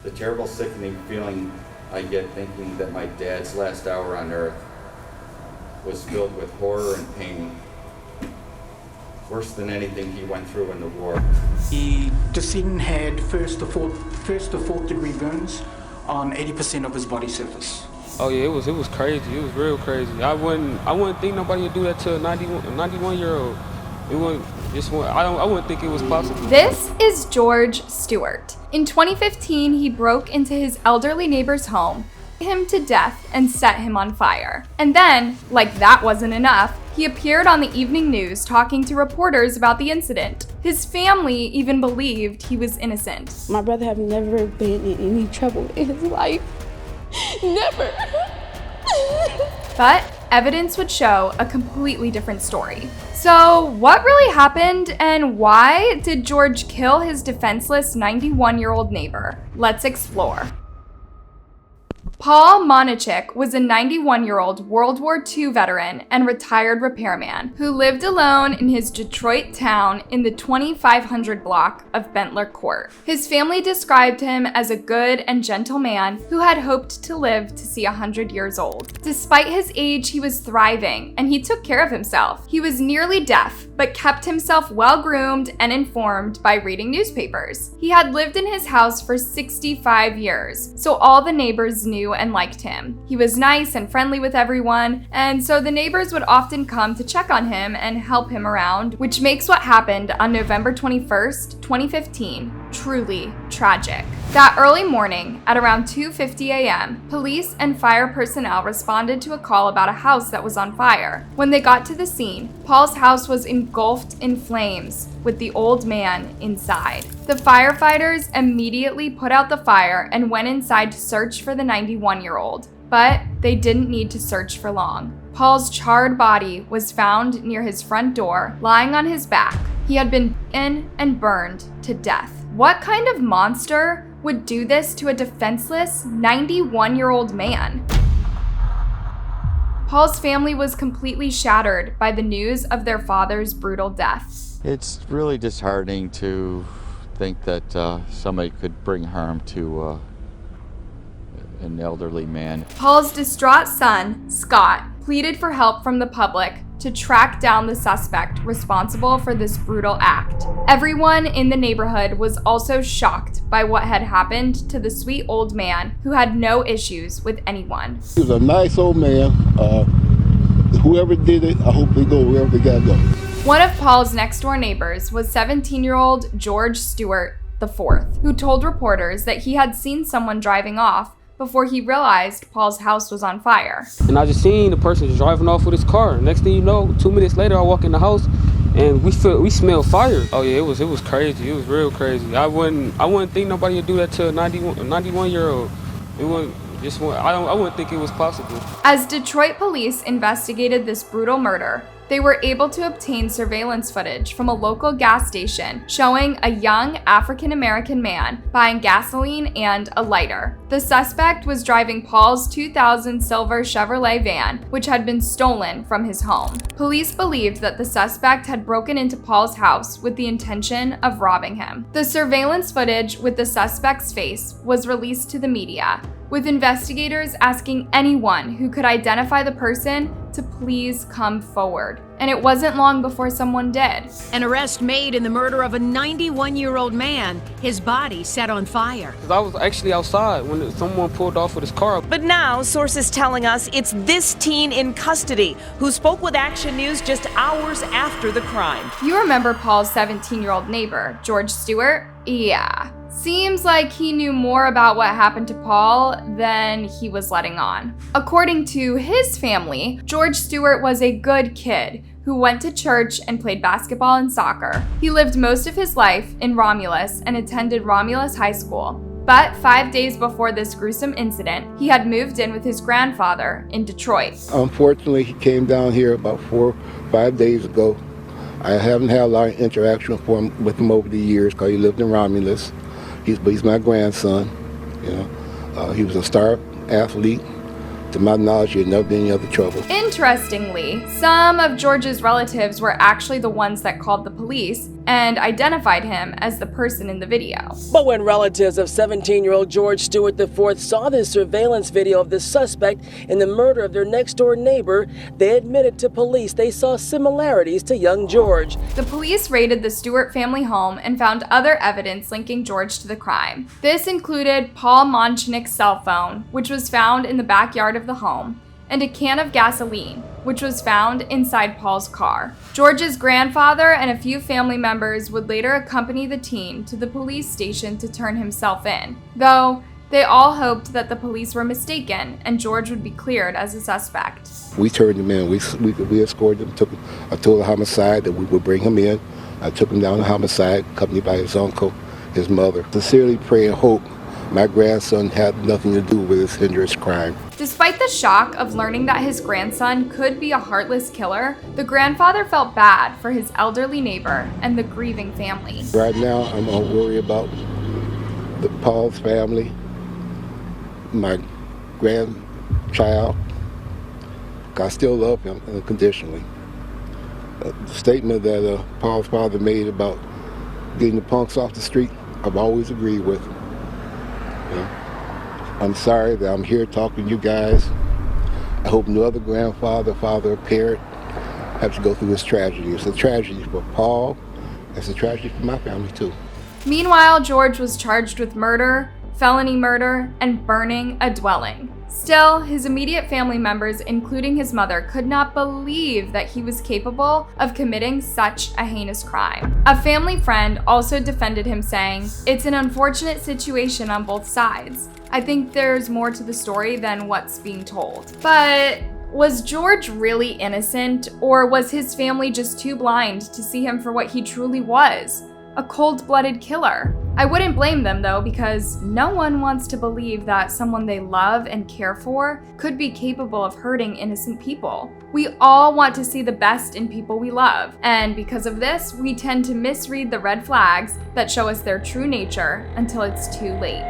The terrible, sickening feeling I get thinking that my dad's last hour on earth was filled with horror and pain, worse than anything he went through in the war. The decedent had first to fourth degree burns on 80% of his body surface. Oh yeah, it was crazy. It was real crazy. I wouldn't think nobody would do that to a 91-year-old. I wouldn't think it was possible. This is George Stewart. In 2015, he broke into his elderly neighbor's home, him to death, and set him on fire. And then, like that wasn't enough, he appeared on the evening news talking to reporters about the incident. His family even believed he was innocent. My brother have never been in any trouble in his life. Never. But evidence would show a completely different story. So what really happened, and why did George kill his defenseless 91-year-old neighbor? Let's explore. Paul Monachik was a 91-year-old World War II veteran and retired repairman who lived alone in his Detroit town in the 2500 block of Bentler Court. His family described him as a good and gentle man who had hoped to live to see 100 years old. Despite his age, he was thriving and he took care of himself. He was nearly deaf, but kept himself well-groomed and informed by reading newspapers. He had lived in his house for 65 years, so all the neighbors knew and liked him. He was nice and friendly with everyone, and so the neighbors would often come to check on him and help him around, which makes what happened on November 21st, 2015, truly tragic. That early morning, at around 2:50 a.m., police and fire personnel responded to a call about a house that was on fire. When they got to the scene, Paul's house was engulfed in flames, with the old man inside. The firefighters immediately put out the fire and went inside to search for the 91-year-old, but they didn't need to search for long. Paul's charred body was found near his front door, lying on his back. He had been beaten and burned to death. What kind of monster would do this to a defenseless 91-year-old man? Paul's family was completely shattered by the news of their father's brutal death. It's really disheartening to think that somebody could bring harm to an elderly man. Paul's distraught son, Scott, pleaded for help from the public to track down the suspect responsible for this brutal act. Everyone in the neighborhood was also shocked by what had happened to the sweet old man who had no issues with anyone. He was a nice old man. Whoever did it, I hope they go wherever they gotta go. One of Paul's next door neighbors was 17-year-old George Stewart IV, who told reporters that he had seen someone driving off before he realized Paul's house was on fire. And I just seen the person just driving off with his car. Next thing you know, 2 minutes later, I walk in the house and we smell fire. Oh yeah, it was crazy. It was real crazy. I wouldn't think nobody would do that to a 91-year-old. I wouldn't think it was possible. As Detroit police investigated this brutal murder, they were able to obtain surveillance footage from a local gas station showing a young African-American man buying gasoline and a lighter. The suspect was driving Paul's 2000 silver Chevrolet van, which had been stolen from his home. Police believed that the suspect had broken into Paul's house with the intention of robbing him. The surveillance footage with the suspect's face was released to the media, with investigators asking anyone who could identify the person to please come forward. And it wasn't long before someone did. An arrest made in the murder of a 91-year-old man, his body set on fire. I was actually outside when someone pulled off with his car. But now, sources telling us it's this teen in custody who spoke with Action News just hours after the crime. You remember Paul's 17-year-old neighbor, George Stewart? Yeah. Seems like he knew more about what happened to Paul than he was letting on. According to his family, George Stewart was a good kid who went to church and played basketball and soccer. He lived most of his life in Romulus and attended Romulus High School. But 5 days before this gruesome incident, he had moved in with his grandfather in Detroit. Unfortunately, he came down here about 4 or 5 days ago. I haven't had a lot of interaction with him over the years because he lived in Romulus. He's my grandson. You know, he was a star athlete. To my knowledge, he had never been in any other trouble. Interestingly, some of George's relatives were actually the ones that called the police and identified him as the person in the video. But when relatives of 17-year-old George Stewart IV saw this surveillance video of the suspect in the murder of their next-door neighbor, they admitted to police they saw similarities to young George. The police raided the Stewart family home and found other evidence linking George to the crime. This included Paul Monchnick's cell phone, which was found in the backyard of the home, and a can of gasoline, which was found inside Paul's car. George's grandfather and a few family members would later accompany the teen to the police station to turn himself in, though they all hoped that the police were mistaken and George would be cleared as a suspect. We turned him in. We escorted him, took him. I told the homicide that we would bring him in. I took him down to homicide, accompanied by his uncle, his mother. Sincerely pray and hope my grandson had nothing to do with this heinous crime. Despite the shock of learning that his grandson could be a heartless killer, the grandfather felt bad for his elderly neighbor and the grieving family. Right now, I'm gonna worry about the Paul's family, my grandchild. I still love him unconditionally. The statement that Paul's father made about getting the punks off the street, I've always agreed with. I'm sorry that I'm here talking to you guys. I hope no other grandfather, father, or parent have to go through this tragedy. It's a tragedy for Paul. It's a tragedy for my family too. Meanwhile, George was charged with murder, felony murder, and burning a dwelling. Still, his immediate family members, including his mother, could not believe that he was capable of committing such a heinous crime. A family friend also defended him, saying, "It's an unfortunate situation on both sides. I think there's more to the story than what's being told." But was George really innocent, or was his family just too blind to see him for what he truly was? A cold-blooded killer. I wouldn't blame them though, because no one wants to believe that someone they love and care for could be capable of hurting innocent people. We all want to see the best in people we love, and because of this, we tend to misread the red flags that show us their true nature until it's too late.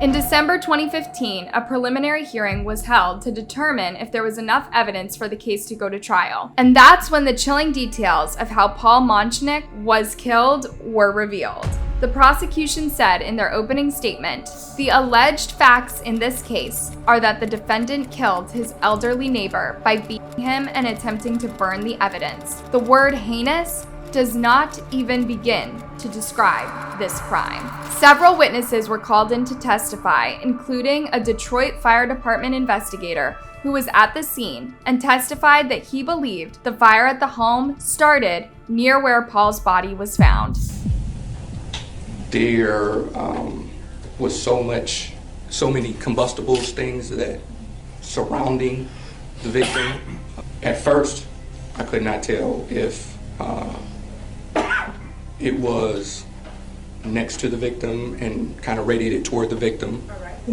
In December 2015, a preliminary hearing was held to determine if there was enough evidence for the case to go to trial. And that's when the chilling details of how Paul Monchnick was killed were revealed. The prosecution said in their opening statement, "The alleged facts in this case are that the defendant killed his elderly neighbor by beating him and attempting to burn the evidence. The word heinous does not even begin to describe this crime." Several witnesses were called in to testify, including a Detroit Fire Department investigator who was at the scene and testified that he believed the fire at the home started near where Paul's body was found. There was so many combustibles, things that surrounding the victim. At first, I could not tell if it was next to the victim and kind of radiated toward the victim,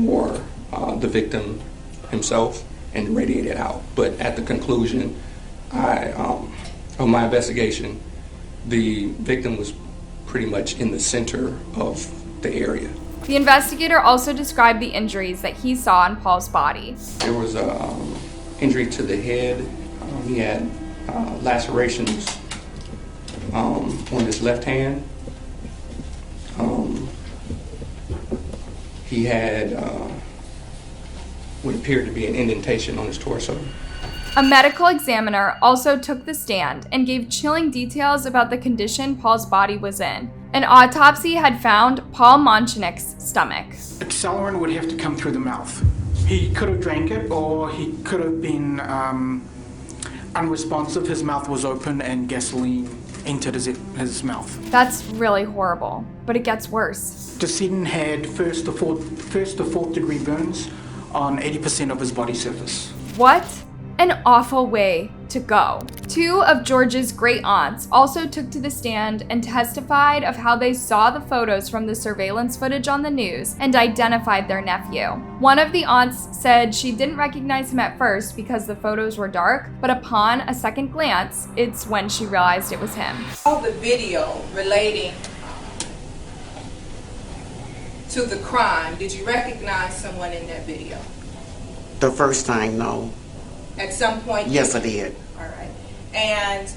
or the victim himself and radiated out. But at the conclusion of my investigation, the victim was pretty much in the center of the area. The investigator also described the injuries that he saw on Paul's body. There was an injury to the head. He had lacerations on his left hand. He had what appeared to be an indentation on his torso. A medical examiner also took the stand and gave chilling details about the condition Paul's body was in. An autopsy had found Paul Monchnick's stomach. Accelerant would have to come through the mouth. He could have drank it, or he could have been unresponsive. His mouth was open and gasoline entered his mouth. That's really horrible, but it gets worse. Decedent had first to fourth degree burns on 80% of his body surface. What an awful way to go. Two of George's great aunts also took to the stand and testified of how they saw the photos from the surveillance footage on the news and identified their nephew. One of the aunts said she didn't recognize him at first because the photos were dark, but upon a second glance, it's when she realized it was him. All the video relating to the crime, did you recognize someone in that video? The first time, no. At some point? Yes, I did. All right. And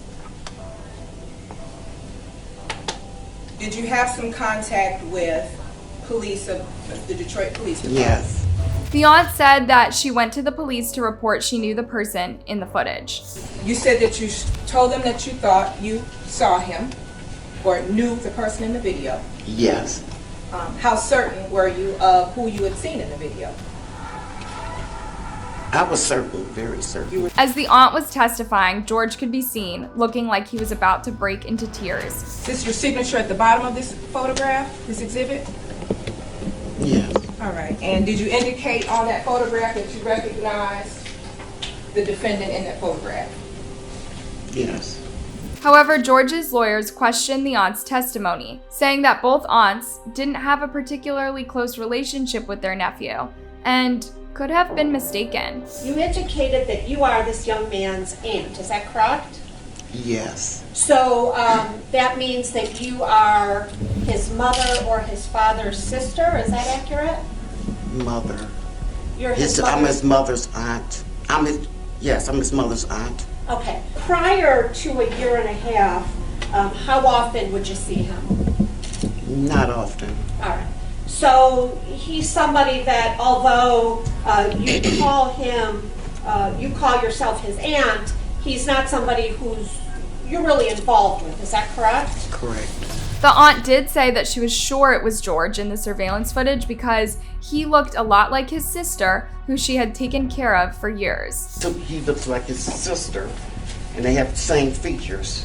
did you have some contact with police of the Detroit Police Department? Yes. The aunt said that she went to the police to report she knew the person in the footage. You said that you told them that you thought you saw him or knew the person in the video. Yes. How certain were you of who you had seen in the video? I was certain, very certain. As the aunt was testifying, George could be seen looking like he was about to break into tears. Is this your signature at the bottom of this photograph, this exhibit? Yes. All right. And did you indicate on that photograph that you recognized the defendant in that photograph? Yes. However, George's lawyers questioned the aunt's testimony, saying that both aunts didn't have a particularly close relationship with their nephew and could have been mistaken. You indicated that you are this young man's aunt, is that correct? Yes. So that means that you are his mother or his father's sister, is that accurate? Mother. You're his mother? I'm his mother's aunt. I'm his mother's aunt. Okay. Prior to a year and a half, how often would you see him? Not often. All right. So he's somebody that although you call him, you call yourself his aunt, he's not somebody you're really involved with, is that correct? Correct. The aunt did say that she was sure it was George in the surveillance footage because he looked a lot like his sister, who she had taken care of for years. So he looks like his sister, and they have the same features.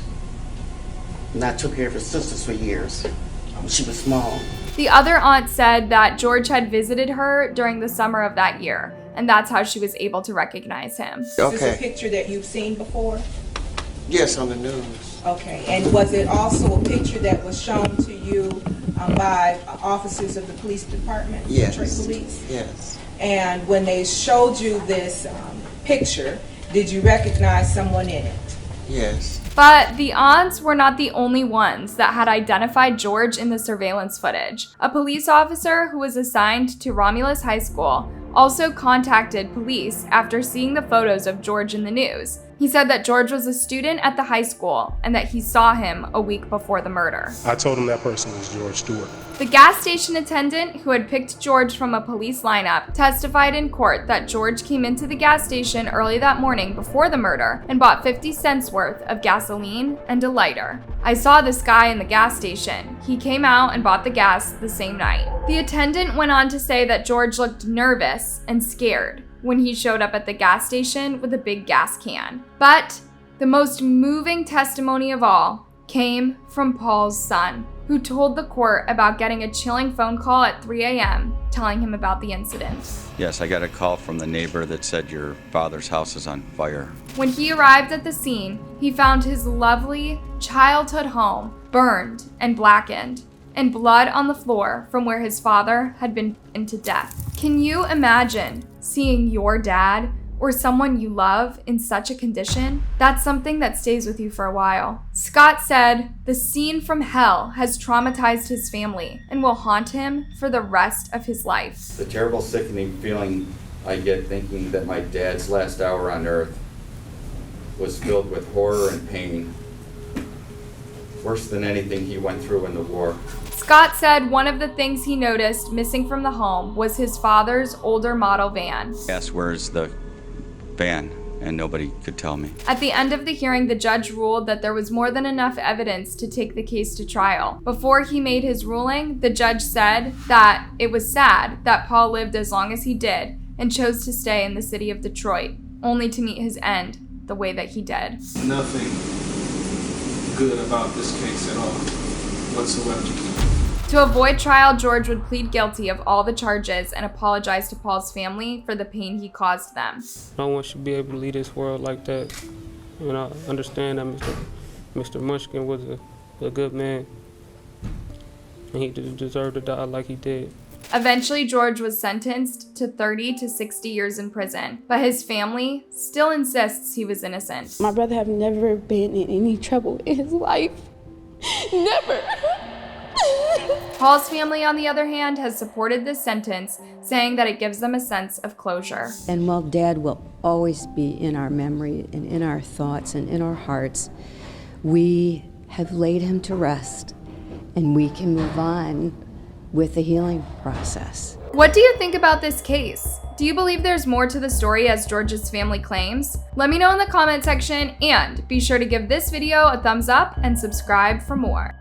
And I took care of his sisters for years. She was small. The other aunt said that George had visited her during the summer of that year, and that's how she was able to recognize him. Okay. Is this a picture that you've seen before? Yes, on the news. Okay, and was it also a picture that was shown to you by officers of the police department? Yes. Detroit Police? Yes. And when they showed you this picture, did you recognize someone in it? Yes. But the aunts were not the only ones that had identified George in the surveillance footage. A police officer who was assigned to Romulus High School also contacted police after seeing the photos of George in the news. He said that George was a student at the high school and that he saw him a week before the murder. I told him that person was George Stewart. The gas station attendant who had picked George from a police lineup testified in court that George came into the gas station early that morning before the murder and bought 50 cents worth of gasoline and a lighter. I saw this guy in the gas station. He came out and bought the gas the same night. The attendant went on to say that George looked nervous and scared when he showed up at the gas station with a big gas can. But the most moving testimony of all came from Paul's son, who told the court about getting a chilling phone call at 3 a.m. telling him about the incident. Yes, I got a call from the neighbor that said your father's house is on fire. When he arrived at the scene, he found his lovely childhood home burned and blackened, and blood on the floor from where his father had been beaten to death. Can you imagine seeing your dad or someone you love in such a condition? That's something that stays with you for a while. Scott said, "The scene from hell has traumatized his family and will haunt him for the rest of his life." The terrible, sickening feeling I get thinking that my dad's last hour on earth was filled with horror and pain, worse than anything he went through in the war. Scott said one of the things he noticed missing from the home was his father's older model van. Asked where's the van, and nobody could tell me. At the end of the hearing, the judge ruled that there was more than enough evidence to take the case to trial. Before he made his ruling, the judge said that it was sad that Paul lived as long as he did and chose to stay in the city of Detroit, only to meet his end the way that he did. Nothing good about this case at all, whatsoever. To avoid trial, George would plead guilty of all the charges and apologize to Paul's family for the pain he caused them. No one should be able to leave this world like that. And I understand that Mr. Munchkin was a good man, and he deserved to die like he did. Eventually, George was sentenced to 30 to 60 years in prison, but his family still insists he was innocent. My brother have never been in any trouble in his life. Never. Paul's family, on the other hand, has supported this sentence, saying that it gives them a sense of closure. And while Dad will always be in our memory and in our thoughts and in our hearts, we have laid him to rest and we can move on with the healing process. What do you think about this case? Do you believe there's more to the story as George's family claims? Let me know in the comment section, and be sure to give this video a thumbs up and subscribe for more.